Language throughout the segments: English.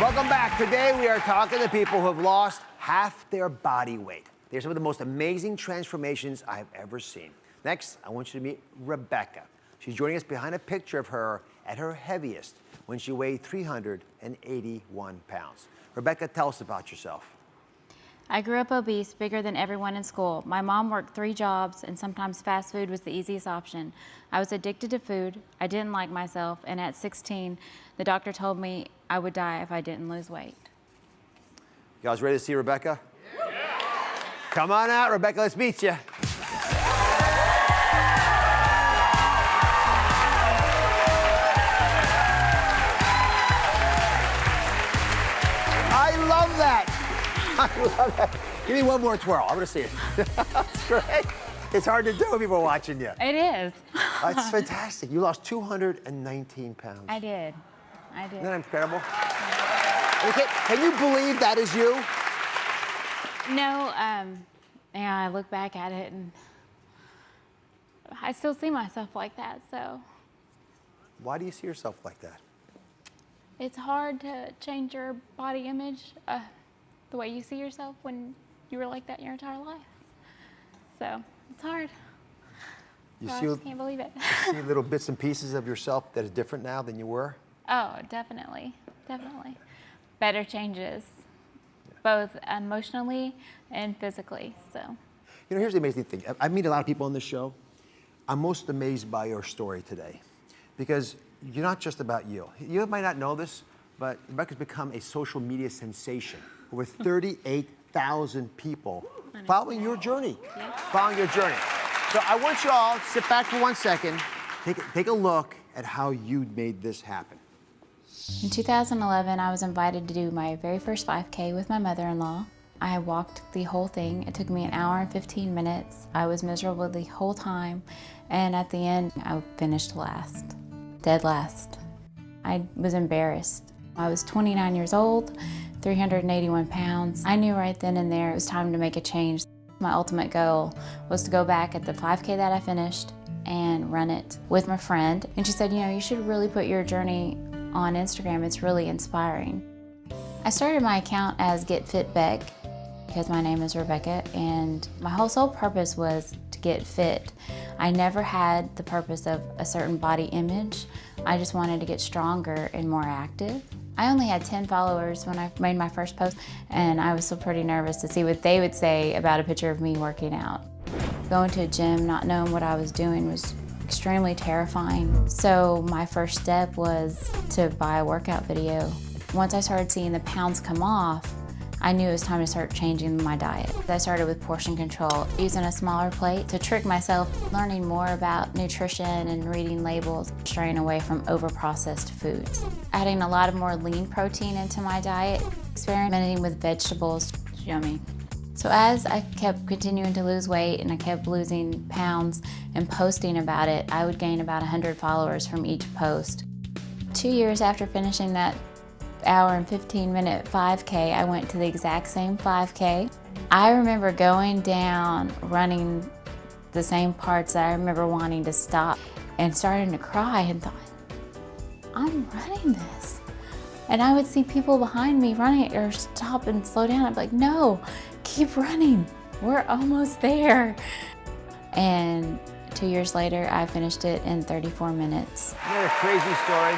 Welcome back. Today we are talking to people who have lost half their body weight. They're some of the most amazing transformations I've ever seen. Next, I want you to meet Rebecca. She's joining us behind a picture of her at her heaviest when she weighed 381 pounds. Rebecca, tell us about yourself. I grew up obese, bigger than everyone in school. My mom worked 3 jobs, and sometimes fast food was the easiest option. I was addicted to food, I didn't like myself, and at 16, the doctor told me I would die if I didn't lose weight. You guys ready to see Rebecca? Yeah. Come on out, Rebecca, let's meet you. I love that. I love that. Give me one more twirl. I want to see it. That's great. It's hard to do if people are watching you. It is. That's fantastic. You lost 219 pounds. I did. Isn't that incredible? Okay, can you believe that is you? No, yeah, I look back at it and I still see myself like that, so. Why do you see yourself like that? It's hard to change your body image, the way you see yourself when you were like that your entire life. So, it's hard. You I see, just can't believe it. you see little bits and pieces of yourself that is different now than you were? Oh, definitely, definitely. Better changes, both emotionally and physically, so. You know, here's the amazing thing. I meet a lot of people on this show. I'm most amazed by your story today because you're not just about you. You might not know this, but Rebecca's become a social media sensation. Over 38,000 people following your journey, following your journey. So I want you all to sit back for 1 second, take a look at how you made this happen. In 2011, I was invited to do my very first 5K with my mother-in-law. I walked the whole thing. It took me 1 hour and 15 minutes. I was miserable the whole time, and at the end, I finished last, dead last. I was embarrassed. I was 29 years old, 381 pounds. I knew right then and there it was time to make a change. My ultimate goal was to go back at the 5K that I finished and run it with my friend. And she said, you know, you should really put your journey on Instagram. It's really inspiring. I started my account as Get Fit Beck because my name is Rebecca, and my whole sole purpose was to get fit. I never had the purpose of a certain body image. I just wanted to get stronger and more active. I only had 10 followers when I made my first post, and I was still pretty nervous to see what they would say about a picture of me working out. Going to a gym, not knowing what I was doing was extremely terrifying. So my first step was to buy a workout video. Once I started seeing the pounds come off, I knew it was time to start changing my diet. I started with portion control, using a smaller plate to trick myself, learning more about nutrition and reading labels, straying away from over-processed foods. Adding a lot of more lean protein into my diet, experimenting with vegetables, yummy. So as I kept continuing to lose weight and I kept losing pounds and posting about it, I would gain about 100 followers from each post. 2 years after finishing that 1 hour and 15-minute 5K, I went to the exact same 5K. I remember going down, running the same parts that I remember wanting to stop and starting to cry and thought, I'm running this. And I would see people behind me running it or stop and slow down. I'd be like, no, keep running. We're almost there. And 2 years later, I finished it in 34 minutes. Isn't that a crazy story?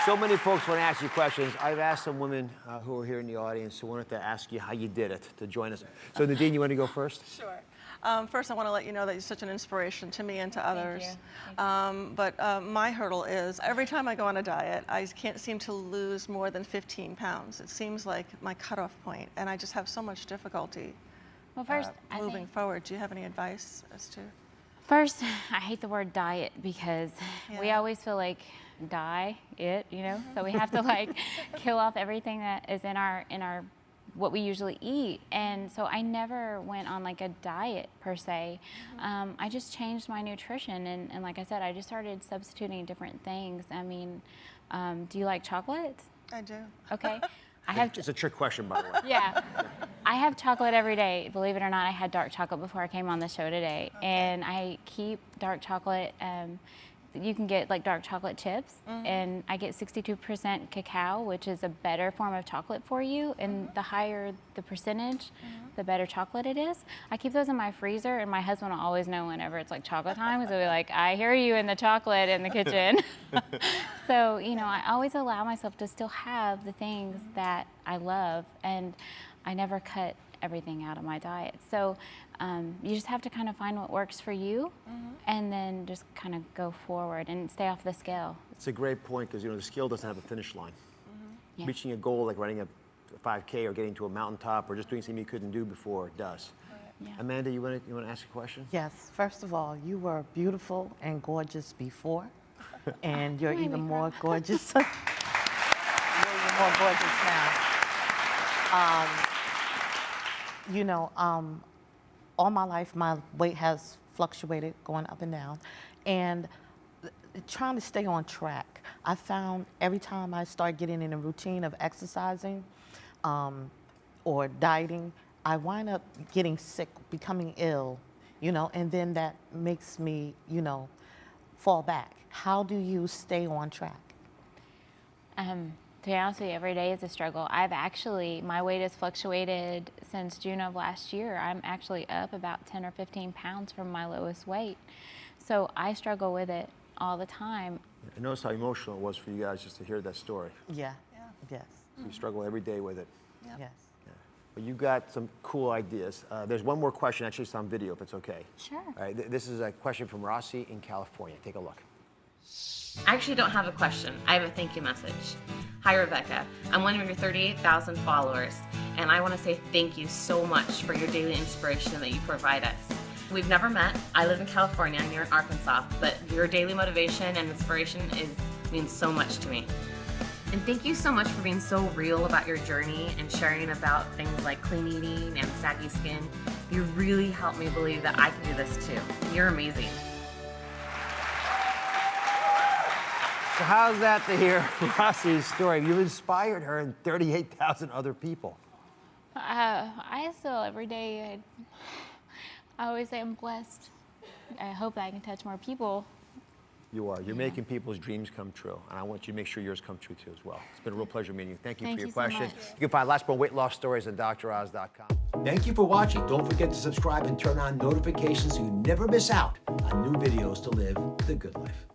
So many folks want to ask you questions. I've asked some women who are here in the audience who wanted to ask you how you did it to join us. So Nadine, you want to go first? Sure. First, I want to let you know that you're such an inspiration to me and to others. Thank But my hurdle is every time I go on a diet, I can't seem to lose more than 15 pounds. It seems like my cutoff point, and I just have so much difficulty Well, first, moving forward. Do you have any advice as to? First, I hate the word diet because we Yeah. always feel like die it, you know? So we have to like kill off everything that is in our what we usually eat. And so I never went on like a diet per se. I just changed my nutrition and like I said, I just started substituting different things. I mean, do you like chocolate? I do. Okay. I have It's a trick question, by the way. Yeah. I have chocolate every day. Believe it or not, I had dark chocolate before I came on the show today. And I keep dark chocolate you can get like dark chocolate chips, and I get 62% cacao, which is a better form of chocolate for you. And the higher the percentage, the better chocolate it is. I keep those in my freezer, and my husband will always know whenever it's like chocolate time. So he'll be like, I hear you in the chocolate in the kitchen. So, you know, I always allow myself to still have the things that I love, and I never cut everything out of my diet. So you just have to kind of find what works for you, and then just kind of go forward and stay off the scale. It's a great point because, you know, the scale doesn't have a finish line. Yeah. Reaching a goal like running a 5K or getting to a mountaintop or just doing something you couldn't do before does. Yeah. Amanda, you want to ask a question? Yes, first of all, you were beautiful and gorgeous before, and you're Made me even cry. more gorgeous. You're even more gorgeous now. You know, all my life, my weight has fluctuated, going up and down, and trying to stay on track. I found every time I start getting in a routine of exercising or dieting, I wind up getting sick, becoming ill, you know, and then that makes me, you know, fall back. How do you stay on track? To be honest with you, every day is a struggle. My weight has fluctuated since June of last year. I'm actually up about 10 or 15 pounds from my lowest weight. So I struggle with it all the time. I noticed how emotional it was for you guys just to hear that story. Yeah. Yes. You struggle every day with it. Yes. But you got some cool ideas. There's one more question, actually it's on video, if it's okay. Sure. All right, this is a question from Rossi in California. Take a look. I actually don't have a question. I have a thank you message. Hi, Rebecca. I'm one of your 38,000 followers, and I want to say thank you so much for your daily inspiration that you provide us. We've never met. I live in California, and you're in Arkansas, but your daily motivation and inspiration means so much to me. And thank you so much for being so real about your journey and sharing about things like clean eating and saggy skin. You really helped me believe that I can do this too. You're amazing. So how's that to hear Rossi's story? You've inspired her and 38,000 other people. I still, every day, I always say I'm blessed. I hope that I can touch more people. You are. You're making people's dreams come true, and I want you to make sure yours come true too as well. It's been a real pleasure meeting you. Thank you Thank for your you so question. much. You can find lots more weight loss stories at DrOz.com. Thank you for watching. Don't forget to subscribe and turn on notifications so you never miss out on new videos to live the good life.